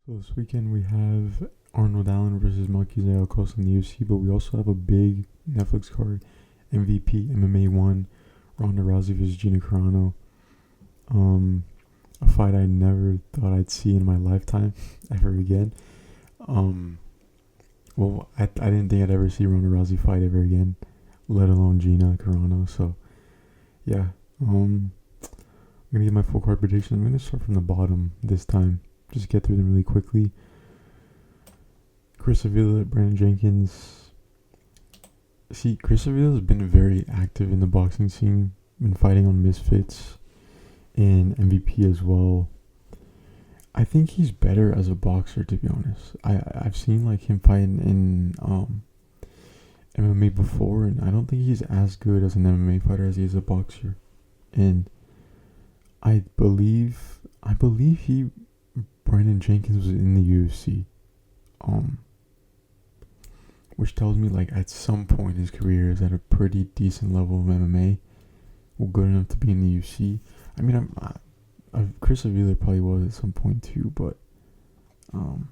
So this weekend we have Arnold Allen versus Monkey Zayakos in the UFC, but we also have a big Netflix card, MVP MMA 1, Ronda Rousey versus Gina Carano. Um, a fight I never thought I'd see in my lifetime ever again. Um, I didn't think I'd ever see Ronda Rousey fight ever again, let alone Gina Carano. So yeah, I'm gonna give my full card prediction. I'm gonna start from the bottom this time, just get through them really quickly. Chris Avila, Brandon Jenkins. See, Chris Avila has been very active in the boxing scene, been fighting on Misfits and MVP as well. I think he's better as a boxer, to be honest. I've seen like him fight in MMA before, and I don't think he's as good as an MMA fighter as he is a boxer. And I believe he Brandon Jenkins was in the UFC. Um, which tells me like at some point his career is at a pretty decent level of MMA, well, good enough to be in the UFC. I mean, Chris Avila probably was at some point too, but um,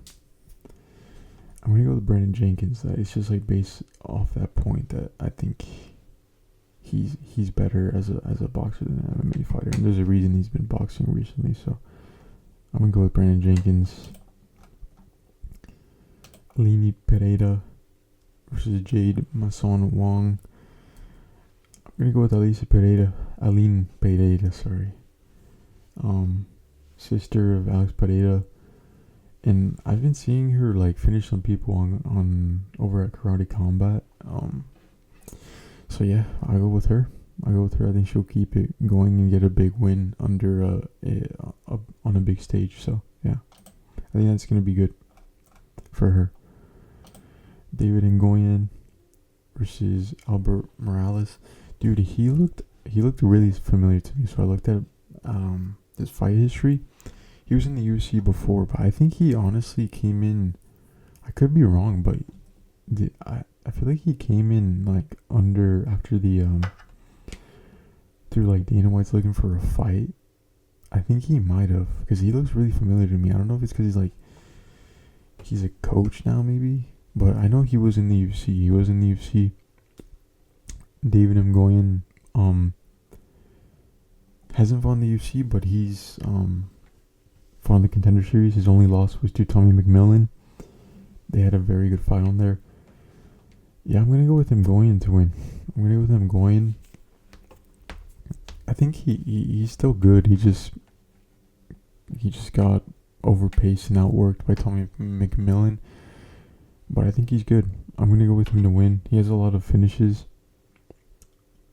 I'm gonna go with Brandon Jenkins. That it's just like based off that point that I think he's better as a boxer than an MMA fighter, and there's a reason he's been boxing recently. So I'm gonna go with Brandon Jenkins. Lini Pereira versus Jade Mason Wong. I'm gonna go with Aline Pereira, sorry. Sister of Alex Pereira. And I've been seeing her like finish some people on over at Karate Combat. So yeah, I'll go with her. I think she'll keep it going and get a big win under on a big stage. So yeah, I think that's gonna be good for her. David Ngoyen versus Albert Morales. Dude, he looked really familiar to me. So I looked at his fight history. He was in the UFC before, but I think he honestly came in. I could be wrong, but I feel like he came in like after the through like Dana White's looking for a fight. I think he might have, because he looks really familiar to me. I don't know if it's because he's a coach now maybe, but I know he was in the UFC. David Ngoyen hasn't fought in the UFC, but he's fought in the Contender Series. His only loss was to Tommy McMillan. They had a very good fight on there. Yeah, I'm gonna go with Ngoyen to win. I think he's still good. He just got overpaced and outworked by Tommy McMillan. But I think he's good. I'm gonna go with him to win. He has a lot of finishes.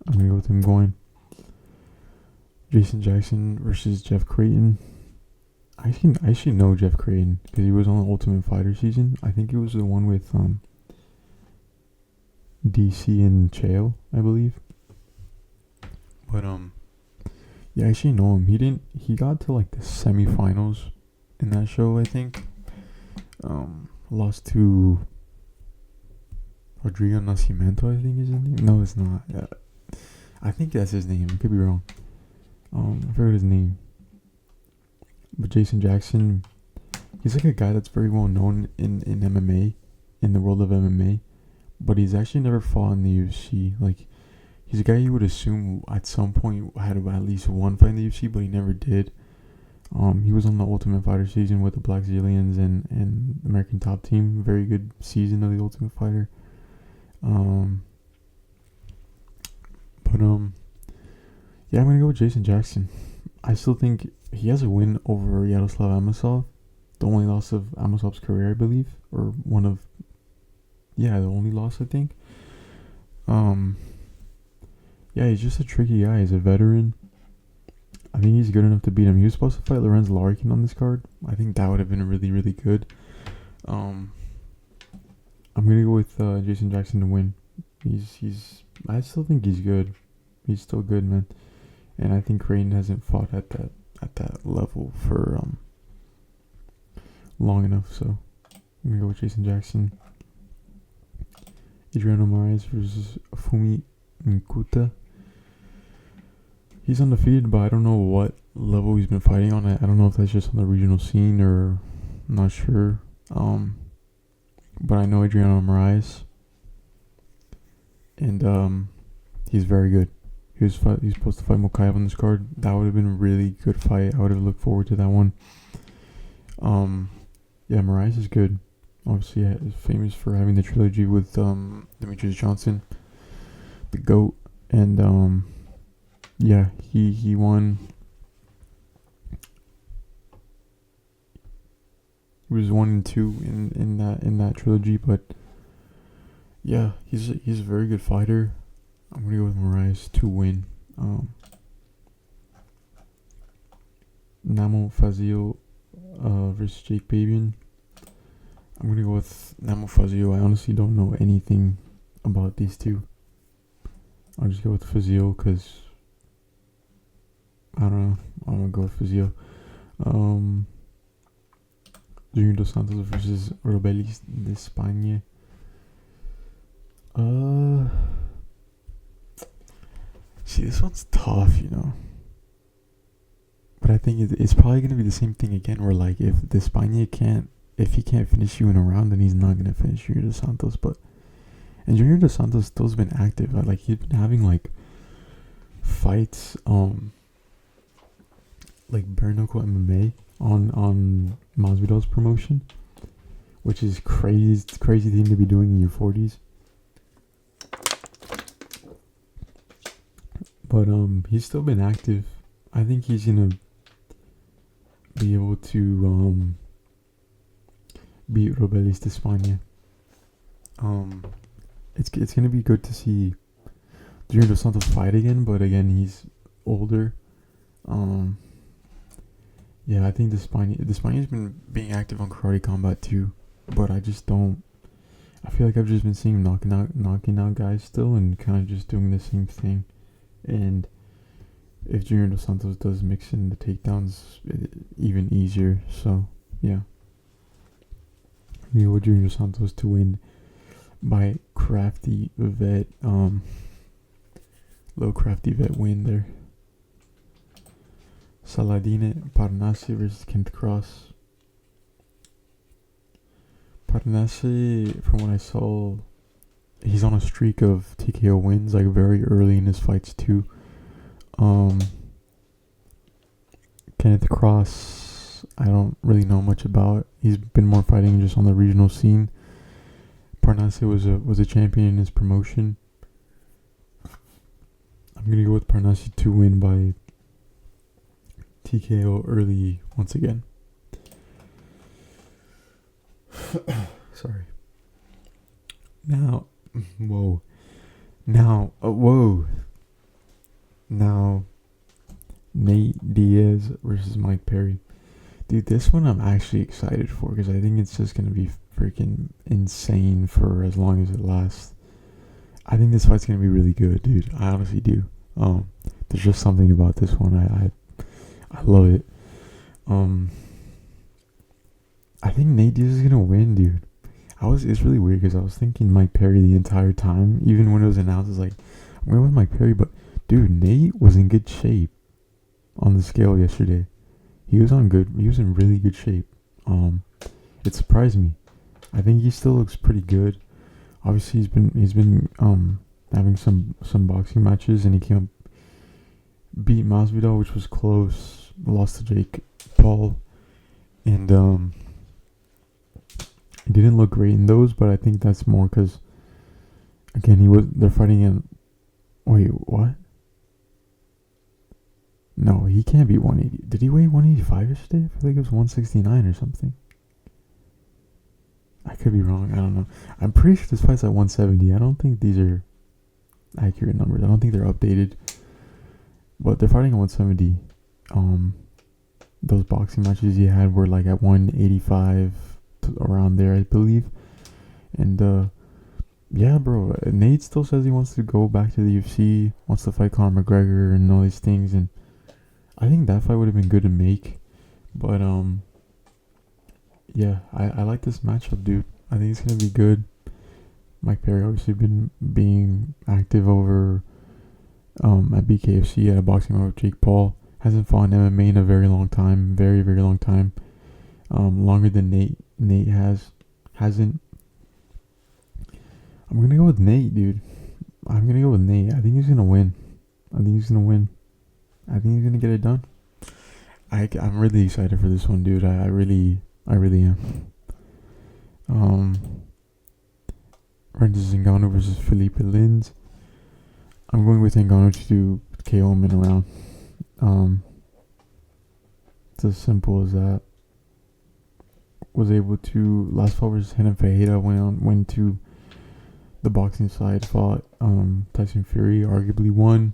I'm gonna go with him going. Jason Jackson versus Jeff Creighton. I actually know Jeff Creighton because he was on the Ultimate Fighter season. I think it was the one with DC and Chael, I believe. But yeah, I actually know him. He got to like the semifinals in that show, I think. Lost to Rodrigo Nascimento, I think is his name. No, it's not. I think that's his name. I could be wrong. I forgot his name. But Jason Jackson, he's like a guy that's very well known in MMA, in the world of MMA, but he's actually never fought in the UFC. Like, he's a guy you would assume at some point had at least one fight in the UFC, but he never did. He was on the Ultimate Fighter season with the Black Zillions and American Top Team. Very good season of the Ultimate Fighter. Yeah, I'm gonna go with Jason Jackson. I still think he has a win over Yaroslav Amosov, the only loss of Amosov's career, I believe, or the only loss, I think. Yeah, he's just a tricky guy. He's a veteran. I think he's good enough to beat him. He was supposed to fight Lorenz Larkin on this card. I think that would have been really, really good. I'm gonna go with Jason Jackson to win. I still think he's good. He's still good, man. And I think Creighton hasn't fought at that level for long enough. So I'm gonna go with Jason Jackson. Adriano Moraes versus Fumi Nkuta. He's undefeated, but I don't know what level he's been fighting on. I don't know if that's just on the regional scene or I'm not sure. But I know Adriano Moraes, and he's very good. He's supposed to fight Mokaev on this card. That would have been a really good fight. I would have looked forward to that one. Yeah, Moraes is good. Obviously, yeah, is famous for having the trilogy with Demetrius Johnson, the GOAT, and yeah, he won. He was 1 and 2 in that trilogy, but yeah, he's a very good fighter. I'm gonna go with Moraes to win. Namo Fazio versus Jake Babian. I'm gonna go with Namo Fazio. I honestly don't know anything about these two. I'll just go with Fazio because I don't know. I'm gonna go with Fazio. Junior Dos Santos versus Robelis de España. See, this one's tough, But I think it's probably gonna be the same thing again. Where like, if the España if he can't finish you in a round, then he's not gonna finish Junior Dos Santos. And Junior Dos Santos still's been active. Like, he's been having like fights, like bare knuckle MMA on Masvidal's promotion, which is crazy. It's a crazy thing to be doing in your 40s. But he's still been active. I think he's gonna be able to beat Robelis de España. It's gonna be good to see Junior Dos Santos fight again, but again, he's older. Yeah, I think Despaña's been being active on Karate Combat too, but I just don't. I feel like I've just been seeing him knocking out guys still, and kind of just doing the same thing. And if Junior Dos Santos does mix in the takedowns, even easier. So yeah, we go with Junior Dos Santos to win by crafty vet. Low crafty vet win there. Saladine Parnasse versus Kent Cross. Parnasse, from what I saw, he's on a streak of TKO wins, like very early in his fights too. Kenneth Cross, I don't really know much about. He's been more fighting just on the regional scene. Parnasse was a champion in his promotion. I'm gonna go with Parnasse to win by TKO early once again. Sorry. Now, whoa. Now, Now, Nate Diaz versus Mike Perry. Dude, this one I'm actually excited for because I think it's just going to be freaking insane for as long as it lasts. I think this fight's going to be really good, dude. I honestly do. There's just something about this one. I love it. I think Nate Diaz is going to win, dude. It's really weird because I was thinking Mike Perry the entire time. Even when it was announced, I was like, I'm going with Mike Perry, but dude, Nate was in good shape on the scale yesterday. He was in really good shape. It surprised me. I think he still looks pretty good. Obviously, he's been having some boxing matches, and he came up, beat Masvidal, which was close. Lost to Jake Paul, and he didn't look great in those. But I think that's more because, again, they're fighting in. Wait, what? No, he can't be 180. Did he weigh 185 yesterday? I feel like it was 169 or something. I could be wrong. I don't know. I'm pretty sure this fight's at 170. I don't think these are accurate numbers. I don't think they're updated. But they're fighting at 170. Those boxing matches he had were like at 185, around there, I believe. And yeah, bro. Nate still says he wants to go back to the UFC, wants to fight Conor McGregor and all these things, and I think that fight would have been good to make. But yeah, I like this matchup, dude. I think it's gonna be good. Mike Perry obviously been being active over at BKFC at a boxing match with Jake Paul. Hasn't fought in MMA in a very long time. Very, very long time. longer than Nate hasn't. I'm gonna go with Nate, dude. I'm gonna go with Nate. I think he's gonna win. I think he's gonna get it done. I'm really excited for this one, dude. I really am. Francis Ngannou versus Felipe Lins. I'm going with Ngannou to do KO him in a round. It's as simple as that. Was able to last fight versus Renan Ferreira went to the boxing side, fought Tyson Fury, arguably won.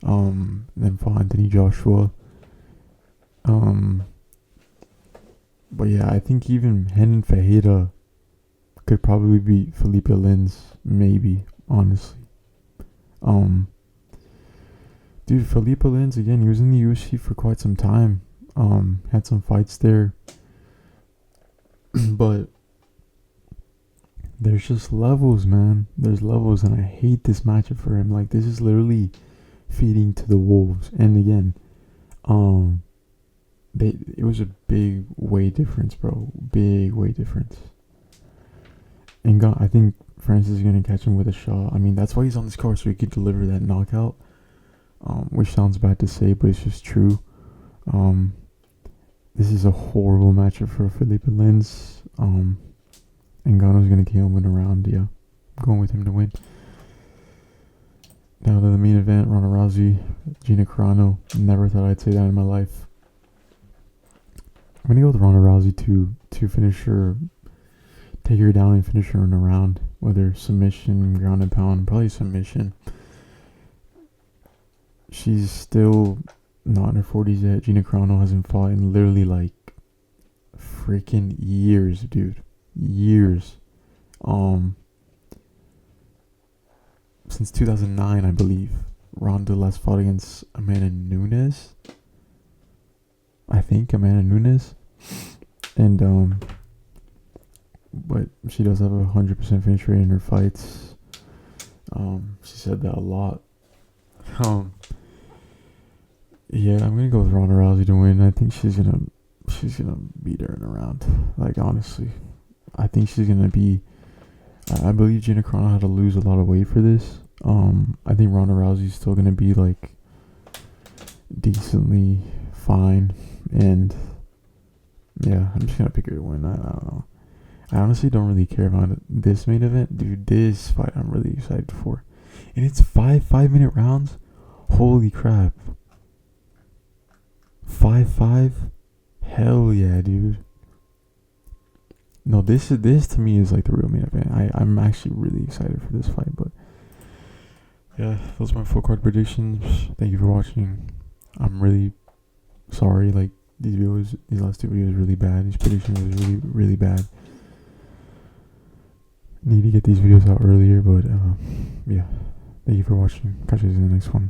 Then fought Anthony Joshua. But yeah, I think even Renan Ferreira could probably beat Felipe Lins, maybe, honestly. Dude, Felipe Lins, again, he was in the UFC for quite some time. Had some fights there. But there's just levels, man. There's levels, and I hate this matchup for him. Like, this is literally feeding to the wolves. And again, it was a big weight difference, bro. Big weight difference. And I think Francis is going to catch him with a shot. I mean, that's why he's on this card, so he could deliver that knockout. Which sounds bad to say, but it's just true. This is a horrible matchup for Felipe Lins. Ngannou's going to kill him in a round, yeah. I'm going with him to win. Now to the main event, Ronda Rousey, Gina Carano. Never thought I'd say that in my life. I'm going to go with Ronda Rousey to finish her, take her down and finish her in a round. Whether submission, ground and pound, probably submission. She's still not in her 40s yet. Gina Carano hasn't fought in literally like freaking years, dude. Years. Since 2009, I believe. Ronda last fought against Amanda Nunes. I think Amanda Nunes. And but she does have a 100% finish rate in her fights. She said that a lot. Yeah, I'm gonna go with Ronda Rousey to win. I think she's gonna beat her in a round. Like, honestly, I think she's gonna be. I believe Gina Carano had to lose a lot of weight for this. I think Ronda Rousey's still gonna be like decently fine, and yeah, I'm just gonna pick her to win. I don't know. I honestly don't really care about this main event, dude. This fight I'm really excited for, and it's 5-minute rounds. Holy crap! 5-5, hell yeah, dude. No, this to me is like the real main event. I'm actually really excited for this fight, but yeah, those are my full card predictions. Thank you for watching. I'm really sorry, like these last two videos are really bad. These predictions are really, really bad. Need to get these videos out earlier, but yeah. Thank you for watching. Catch you in the next one.